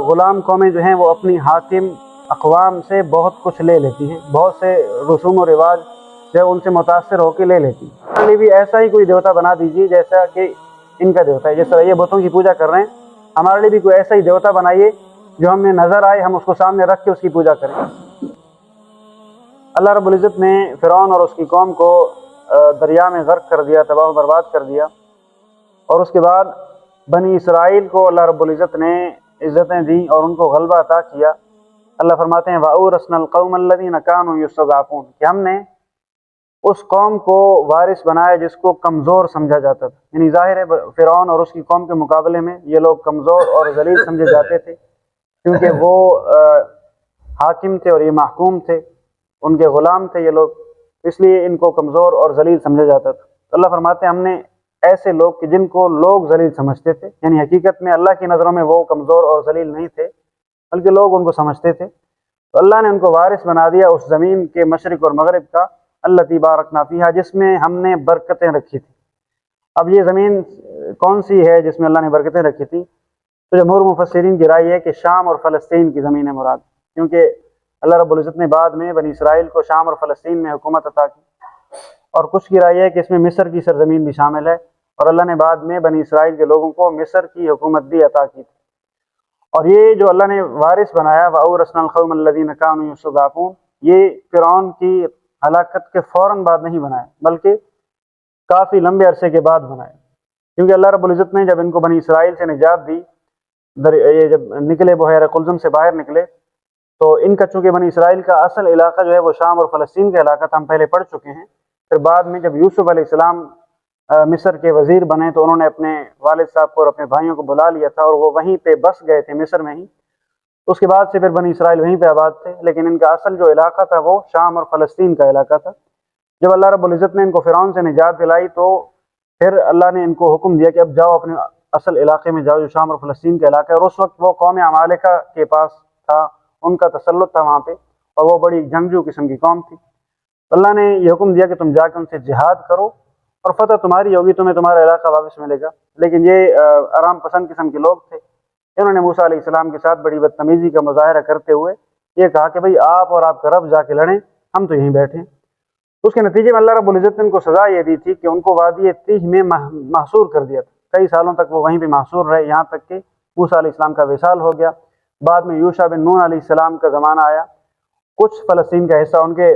غلام قومیں جو ہیں وہ اپنی حاکم اقوام سے بہت کچھ لے لیتی ہیں، بہت سے رسوم و رواج جو ہے ان سے متاثر ہو کے لے لیتی ہیں۔ ہمارے لیے بھی ایسا ہی کوئی دیوتا بنا دیجیے جیسا کہ ان کا دیوتا ہے۔ جس طرح یہ بتوں کی پوجا کر رہے ہیں، ہمارے لیے بھی کوئی ایسا ہی دیوتا بنائیے جو ہمیں نظر آئے، ہم اس کو سامنے رکھ کے اس کی پوجا کریں۔ اللہ رب العزت نے فرعون اور اس کی قوم کو دریا میں غرق کر دیا، تباہ و برباد کر دیا، اور اس کے بعد بنی اسرائیل کو اللہ رب العزت نے عزتیں دیں اور ان کو غلبہ عطا کیا۔ اللہ فرماتے ہیں وَأَوْرَثْنَا الْقَوْمَ الَّذِينَ كَانُوا يُسْتَضْعَفُونَ، کہ ہم نے اس قوم کو وارث بنایا جس کو کمزور سمجھا جاتا تھا۔ یعنی ظاہر ہے فرعون اور اس کی قوم کے مقابلے میں یہ لوگ کمزور اور ذلیل سمجھے جاتے تھے، کیونکہ وہ حاکم تھے اور یہ محکوم تھے، ان کے غلام تھے یہ لوگ، اس لیے ان کو کمزور اور ذلیل سمجھا جاتا تھا۔ تو اللہ فرماتے ہیں ہم نے ایسے لوگ کہ جن کو لوگ ذلیل سمجھتے تھے، یعنی حقیقت میں اللہ کی نظروں میں وہ کمزور اور ذلیل نہیں تھے بلکہ لوگ ان کو سمجھتے تھے، تو اللہ نے ان کو وارث بنا دیا اس زمین کے مشرق اور مغرب کا، التی بارکنا فیہا، جس میں ہم نے برکتیں رکھی تھی۔ اب یہ زمین کون سی ہے جس میں اللہ نے برکتیں رکھی تھی؟ تو جمہور مفسرین کی رائے ہے کہ شام اور فلسطین کی زمین ہے مراد، کیونکہ اللہ رب العزت نے بعد میں بنی اسرائیل کو شام اور فلسطین میں حکومت عطا کی، اور کچھ کی رائے ہے کہ اس میں مصر کی سرزمین بھی شامل ہے، اور اللہ نے بعد میں بنی اسرائیل کے لوگوں کو مصر کی حکومت بھی عطا کی تھی۔ اور یہ جو اللہ نے وارث بنایا وَأَوْرَثْنَا الْقَوْمَ الَّذِينَ كَانُوا يُسْتَضْعَفُونَ، یہ فرعون کی ہلاکت کے فوراً بعد نہیں بنایا بلکہ کافی لمبے عرصے کے بعد بنایا، کیونکہ اللہ رب العزت نے جب ان کو بنی اسرائیل سے نجات دی، یہ جب نکلے بحیرہ قلزم سے باہر نکلے، تو ان کا چونکہ بنی اسرائیل کا اصل علاقہ جو ہے وہ شام اور فلسطین کا علاقہ تھا، ہم پہلے پڑھ چکے ہیں۔ پھر بعد میں جب یوسف علیہ السلام مصر کے وزیر بنے تو انہوں نے اپنے والد صاحب کو اور اپنے بھائیوں کو بلا لیا تھا، اور وہ وہیں پہ بس گئے تھے مصر میں ہی۔ اس کے بعد سے پھر بنی اسرائیل وہیں پہ آباد تھے، لیکن ان کا اصل جو علاقہ تھا وہ شام اور فلسطین کا علاقہ تھا۔ جب اللہ رب العزت نے ان کو فرعون سے نجات دلائی تو پھر اللہ نے ان کو حکم دیا کہ اب جاؤ اپنے اصل علاقے میں جاؤ جو شام اور فلسطین کا علاقہ ہے، اور اس وقت وہ قوم عمالقہ کے پاس تھا، ان کا تسلط تھا وہاں پہ، اور وہ بڑی جنگجو قسم کی قوم تھی۔ اللہ نے یہ حکم دیا کہ تم جا کے ان سے جہاد کرو اور فتح تمہاری ہوگی، تمہیں تمہارا علاقہ واپس ملے گا۔ لیکن یہ آرام پسند قسم کے لوگ تھے، انہوں نے موسیٰ علیہ السلام کے ساتھ بڑی بدتمیزی کا مظاہرہ کرتے ہوئے یہ کہا کہ بھئی آپ اور آپ کا رب جا کے لڑیں، ہم تو یہیں بیٹھے ہیں۔ اس کے نتیجے میں اللہ رب العزت نے ان کو سزا یہ دی تھی کہ ان کو وادی تیہ میں محصور کر دیا تھا، کئی سالوں تک وہ وہیں پہ محصور رہے، یہاں تک کہ موسیٰ علیہ السلام کا وصال ہو گیا۔ بعد میں یوشع بن نون علیہ السلام کا زمانہ آیا، کچھ فلسطین کا حصہ ان کے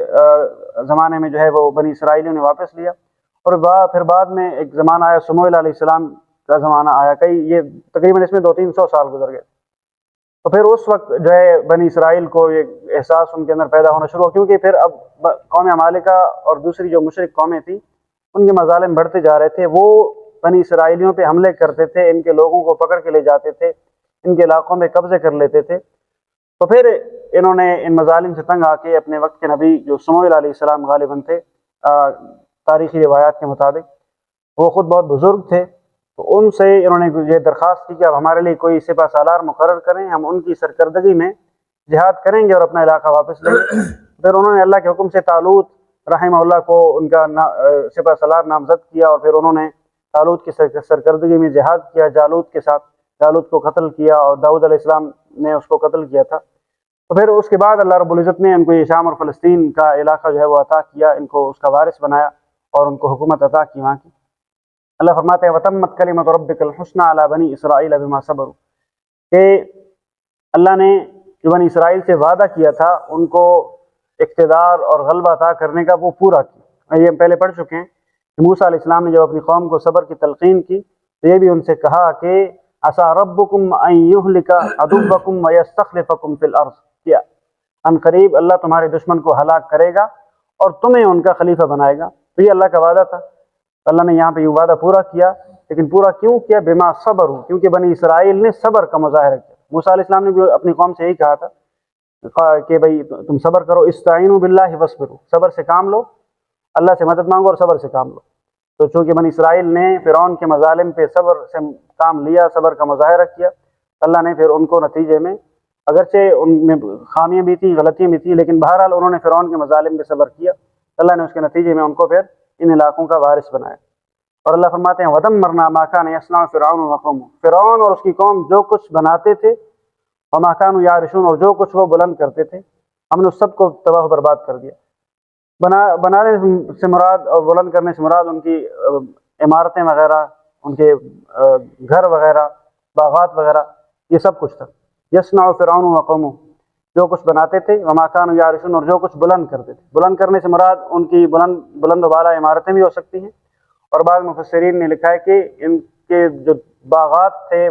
زمانے میں جو ہے وہ بنی اسرائیلیوں نے واپس لیا، اور پھر بعد میں ایک زمانہ آیا سموئیل علیہ السلام کا زمانہ آیا، یہ تقریباً اس میں 200-300 سال گزر گئے۔ تو پھر اس وقت جو ہے بنی اسرائیل کو یہ احساس ان کے اندر پیدا ہونا شروع ہوا، کیونکہ پھر اب قوم عمالقہ اور دوسری جو مشرک قومیں تھیں ان کے مظالم بڑھتے جا رہے تھے، وہ بنی اسرائیلیوں پہ حملے کرتے تھے، ان کے لوگوں کو پکڑ کے لے جاتے تھے، ان کے علاقوں میں قبضے کر لیتے تھے۔ تو پھر انہوں نے ان مظالم سے تنگ آ کے اپنے وقت کے نبی جو سموئیل علیہ السلام غالباً تھے، تاریخی روایات کے مطابق وہ خود بہت بزرگ تھے، تو ان سے انہوں نے یہ درخواست کی کہ اب ہمارے لیے کوئی سپہ سالار مقرر کریں، ہم ان کی سرکردگی میں جہاد کریں گے اور اپنا علاقہ واپس لیں گے۔ پھر انہوں نے اللہ کے حکم سے طالوت رحمہ اللہ کو ان کا سپہ سالار نامزد کیا، اور پھر انہوں نے طالوت کی سرکردگی میں جہاد کیا جالوت کے ساتھ، جالوت کو قتل کیا، اور داؤد علیہ السلام نے اس کو قتل کیا تھا۔ تو پھر اس کے بعد اللہ رب العزت نے ان کو یہ شام اور فلسطین کا علاقہ جو ہے وہ عطا کیا، ان کو اس کا وارث بنایا اور ان کو حکومت عطا کی وہاں کی۔ اللہ فرماتے ہیں وَتَمَّتْ كَلِمَةُ رَبِّكَ الْحُسْنَىٰ عَلَىٰ بَنِي إِسْرَائِيلَ بِمَا صَبَرُوا، کہ اللہ نے جو بنی اسرائیل سے وعدہ کیا تھا ان کو اقتدار اور غلبہ عطا کرنے کا، وہ پورا کیا۔ یہ ہم پہلے پڑھ چکے ہیں کہ موسیٰ علیہ السلام نے جب اپنی قوم کو صبر کی تلقین کی تو یہ بھی ان سے کہا کہ عَسَىٰ رَبُّكُمْ أَن يُهْلِكَ عَدُوَّكُمْ وَيَسْتَخْلِفَكُمْ فِي الْأَرْضِ، کیا ان قریب اللہ تمہارے دشمن کو ہلاک کرے گا اور تمہیں ان کا خلیفہ بنائے گا۔ تو یہ اللہ کا وعدہ تھا، اللہ نے یہاں پہ یہ وعدہ پورا کیا، لیکن پورا کیوں کیا؟ بما صبر، کیونکہ بنی اسرائیل نے صبر کا مظاہرہ کیا۔ موسیٰ علیہ السلام نے بھی اپنی قوم سے یہی کہا تھا کہ بھئی تم صبر کرو، استعینوا باللہ واصبروا، صبر سے کام لو، اللہ سے مدد مانگو اور صبر سے کام لو۔ تو چونکہ بنی اسرائیل نے فرعون کے مظالم پہ صبر سے کام لیا، صبر کا مظاہرہ کیا، اللہ نے پھر ان کو نتیجے میں، اگرچہ ان میں خامیاں بھی تھیں، غلطیاں بھی تھیں، لیکن بہرحال انہوں نے فرعون کے مظالم پہ صبر کیا، اللہ نے اس کے نتیجے میں ان کو پھر ان علاقوں کا وارث بنایا۔ اور اللہ فرماتے ہیں وَدَمَّرْنَا مَا كَانَ يَصْنَعُ فِرْعَوْنُ وَقَوْمُهُ، فرعون اور اس کی قوم جو کچھ بناتے تھے وما كانوا یعرشون، اور جو کچھ وہ بلند کرتے تھے ہم نے اس سب کو تباہ و برباد کر دیا۔ بنانے سے مراد اور بلند کرنے سے مراد ان کی عمارتیں وغیرہ، ان کے گھر وغیرہ، باغات وغیرہ، یہ سب کچھ تھا۔ یصنع فرعون وقومہ، جو کچھ بناتے تھے، وما كانوا یعرشون، اور جو کچھ بلند کرتے تھے۔ بلند کرنے سے مراد ان کی بلند و بالا عمارتیں بھی ہو سکتی ہیں، اور بعض مفسرین نے لکھا ہے کہ ان کے جو باغات تھے،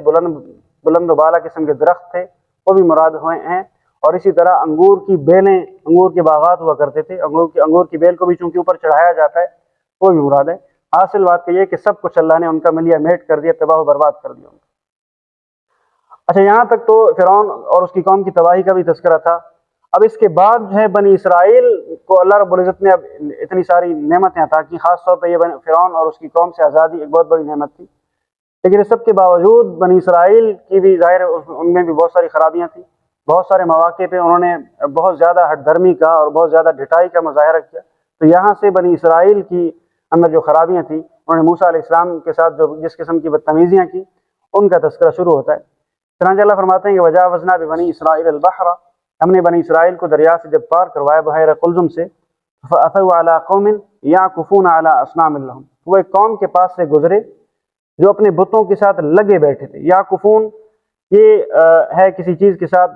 بلند و بالا قسم کے درخت تھے، وہ بھی مراد ہوئے ہیں۔ اور اسی طرح انگور کی بیلیں، انگور کے باغات ہوا کرتے تھے، انگور کی بیل کو بھی چونکہ اوپر چڑھایا جاتا ہے، وہ بھی مراد ہے۔ حاصل بات کہ یہ کہ سب کچھ اللہ نے ان کا ملیا میٹ کر دیا، تباہ و برباد کر دیا ان کا۔ اچھا، یہاں تک تو فرعون اور اس کی قوم کی تباہی کا بھی تذکرہ تھا۔ اب اس کے بعد جو ہے بنی اسرائیل کو اللہ رب العزت نے اب اتنی ساری نعمتیں عطا کی، خاص طور پہ یہ فرعون اور اس کی قوم سے آزادی ایک بہت بڑی نعمت تھی، لیکن اس سب کے باوجود بنی اسرائیل کی بھی ظاہر ہے ان میں بھی بہت ساری خرابیاں تھیں۔ بہت سارے مواقع پہ انہوں نے بہت زیادہ ہٹ دھرمی کا اور بہت زیادہ ڈھٹائی کا مظاہرہ کیا۔ تو یہاں سے بنی اسرائیل کی اندر جو خرابیاں تھیں، انہوں نے موسیٰ علیہ السلام کے ساتھ جو جس قسم کی بدتمیزیاں کی، ان کا تذکرہ شروع ہوتا ہے۔ چنانچہ اللہ فرماتے ہیں کہ وجاوزنا ببنی اسرائیل البحر، ہم نے بنی اسرائیل کو دریا سے جب پار کروایا بحیرہ قلزم سے، فأتوا علی قوم یعکفون علی اصنام لہم، وہ ایک قوم کے پاس سے گزرے جو اپنے بتوں کے ساتھ لگے بیٹھے تھے۔ یعکفون یہ ہے کسی چیز کے ساتھ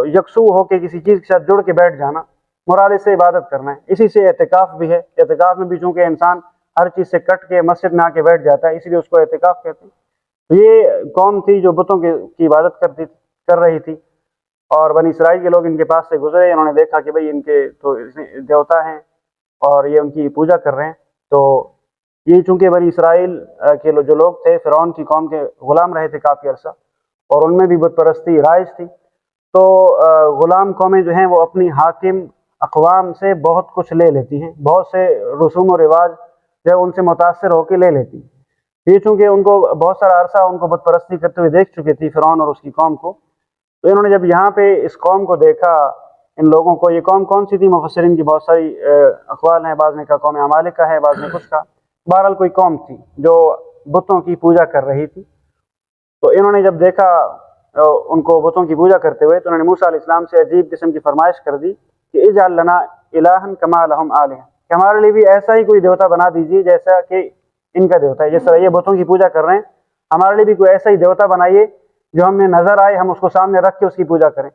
یکسو ہو کے کسی چیز کے ساتھ جڑ کے بیٹھ جانا، مراد سے عبادت کرنا ہے۔ اسی سے اعتکاف بھی ہے۔ اعتکاف میں بھی چونکہ انسان ہر چیز سے کٹ کے مسجد میں آ کے بیٹھ جاتا ہے، اسی لیے اس کو اعتکاف کہتے ہیں۔ یہ قوم تھی جو بتوں کی عبادت کر رہی تھی، اور بنی اسرائیل کے لوگ ان کے پاس سے گزرے، انہوں نے دیکھا کہ بھئی ان کے تو دیوتا ہیں اور یہ ان کی پوجا کر رہے ہیں۔ تو یہ چونکہ بنی اسرائیل کے جو لوگ تھے فرعون کی قوم کے غلام رہے تھے کافی عرصہ، اور ان میں بھی بت پرستی رائج تھی، تو غلام قومیں جو ہیں وہ اپنی حاکم اقوام سے بہت کچھ لے لیتی ہیں، بہت سے رسوم و رواج جو ہے ان سے متاثر ہو کے لے لیتی ہیں۔ یہ چونکہ ان کو بہت سارا عرصہ ان کو بت پرستی کرتے ہوئے دیکھ چکی تھی فرعون اور اس کی قوم کو، تو انہوں نے جب یہاں پہ اس قوم کو دیکھا، ان لوگوں کو، یہ قوم کون سی تھی؟ مفسرین کی بہت ساری اقوال ہیں، بعض نے کہا قوم عمالقہ ہے، بعض نے کچھ کہا، بہرحال کوئی قوم تھی جو بتوں کی پوجا کر رہی تھی۔ تو انہوں نے جب دیکھا ان کو بتوں کی پوجا کرتے ہوئے، تو انہوں نے موسیٰ علیہ السلام سے عجیب قسم کی فرمائش کر دی کہ اجعل لنا الہا کما لہم آلہہ، کہ ہمارے لیے بھی ایسا ہی کوئی دیوتا بنا دیجیے جیسا کہ ان کا دیوتا ہے۔ جس طرح یہ بتوں کی پوجا کر رہے ہیں، ہمارے لیے بھی کوئی ایسا ہی دیوتا بنائیے جو ہمیں نظر آئے، ہم اس کو سامنے رکھ کے اس کی پوجا کریں۔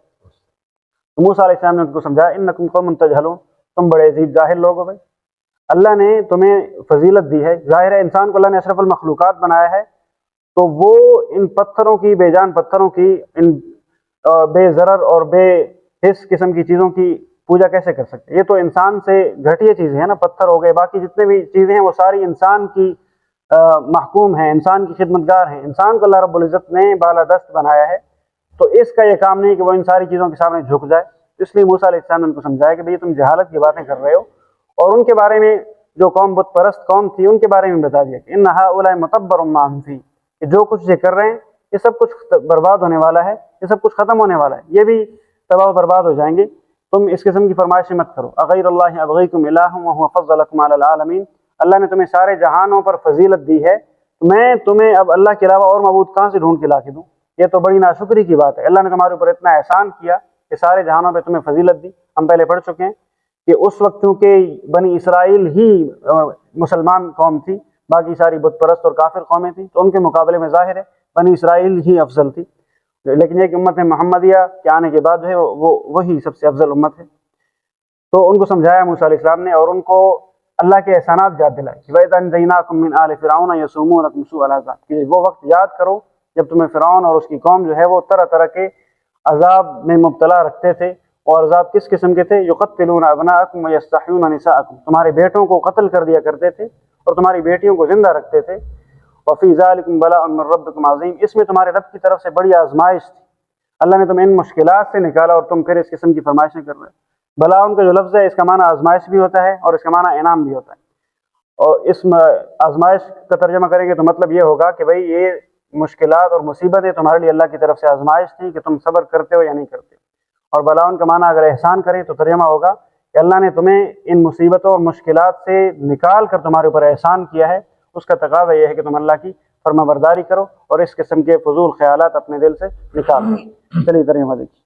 موسیٰ علیہ السلام نے ان کو سمجھایا انکم قوم تجہلون، تم بڑے عجیب جاہل لوگ ہو۔ بھائی اللہ نے تمہیں فضیلت دی ہے، ظاہر ہے انسان کو اللہ نے اشرف المخلوقات بنایا ہے، تو وہ ان پتھروں کی، بے جان پتھروں کی، ان بے ضرر اور بے حس قسم کی چیزوں کی پوجا کیسے کر سکتے؟ یہ تو انسان سے گھٹیا چیزیں ہیں نا، پتھر ہو گئے، باقی جتنے بھی چیزیں ہیں وہ ساری انسان کی محکوم ہیں، انسان کی خدمتگار ہیں۔ انسان کو اللہ رب العزت نے بالادست بنایا ہے، تو اس کا یہ کام نہیں کہ وہ ان ساری چیزوں کے سامنے جھک جائے۔ اس لیے موسیٰ علیہ السلام نے ان کو سمجھایا کہ بھئی تم جہالت کی باتیں کر رہے ہو، اور ان کے بارے میں جو قوم بت پرست قوم تھی ان کے بارے میں بتا دیا کہ ان ہؤلاء متبر ما هم فیہ، کہ جو کچھ یہ کر رہے ہیں یہ سب کچھ برباد ہونے والا ہے، یہ سب کچھ ختم ہونے والا ہے، یہ بھی تباہ و برباد ہو جائیں گے۔ تم اس قسم کی فرمائشیں مت کرو۔ اغیر اللہ ابغیکم الہ وہو فضلکم علی العالمین، اللہ نے تمہیں سارے جہانوں پر فضیلت دی ہے، میں تمہیں اب اللہ کے علاوہ اور معبود کہاں سے ڈھونڈ کے لا کے دوں؟ یہ تو بڑی ناشکری کی بات ہے۔ اللہ نے تمہارے اوپر اتنا احسان کیا کہ سارے جہانوں پہ تمہیں فضیلت دی۔ ہم پہلے پڑھ چکے ہیں کہ اس وقت چونکہ بنی اسرائیل ہی مسلمان قوم تھی، باقی ساری بت پرست اور کافر قومیں تھیں، تو ان کے مقابلے میں ظاہر ہے بنی اسرائیل ہی افضل تھی، لیکن ایک امت محمدیہ کے آنے کے بعد جو ہے وہی سب سے افضل امت ہے۔ تو ان کو سمجھایا موسیٰ علیہ السلام نے، اور ان کو اللہ کے احسانات یاد دلائے کہ وَإِذْ أَنجَيْنَاكُم مِّنْ آلِ فِرْعَوْنَ يَسُومُونَكُمْ سُوءَ الْعَذَابِ، کہ وہ وقت یاد کرو جب تمہیں فرعون اور اس کی قوم جو ہے وہ طرح طرح کے عذاب میں مبتلا رکھتے تھے، اور عذاب کس قسم کے تھے؟ يُقَتِّلُونَ أَبْنَاءَكُمْ وَيَسْتَحْيُونَ نِسَاءَكُمْ، تمہارے بیٹوں کو قتل کر دیا کرتے تھے اور تمہاری بیٹیوں کو زندہ رکھتے تھے۔ وَفِي ذَلِكُمْ بَلَاءٌ مِّن رَّبِّكُمْ عَظِيمٌ، اس میں تمہارے رب کی طرف سے بڑی آزمائش تھی، اللہ نے تمہیں ان مشکلات سے نکالا اور تم پھر اس قسم کی فرمائشیں کر رہے ہو۔ بلاء کا جو لفظ ہے اس کا معنی آزمائش بھی ہوتا ہے اور اس کا معنی انعام بھی ہوتا ہے، اور اس آزمائش کا ترجمہ کریں گے تو مطلب یہ ہوگا کہ بھئی یہ مشکلات اور مصیبتیں تمہارے لیے اللہ کی طرف سے آزمائش تھی کہ تم صبر کرتے ہو یا نہیں کرتے۔ اور بلاء کا معنی اگر احسان کریں تو ترجمہ ہوگا کہ اللہ نے تمہیں ان مصیبتوں اور مشکلات سے نکال کر تمہارے اوپر احسان کیا ہے، اس کا تقاضا یہ ہے کہ تم اللہ کی فرما برداری کرو اور اس قسم کے فضول خیالات اپنے دل سے نکال دو۔ چلیے ترجمہ دیکھیے۔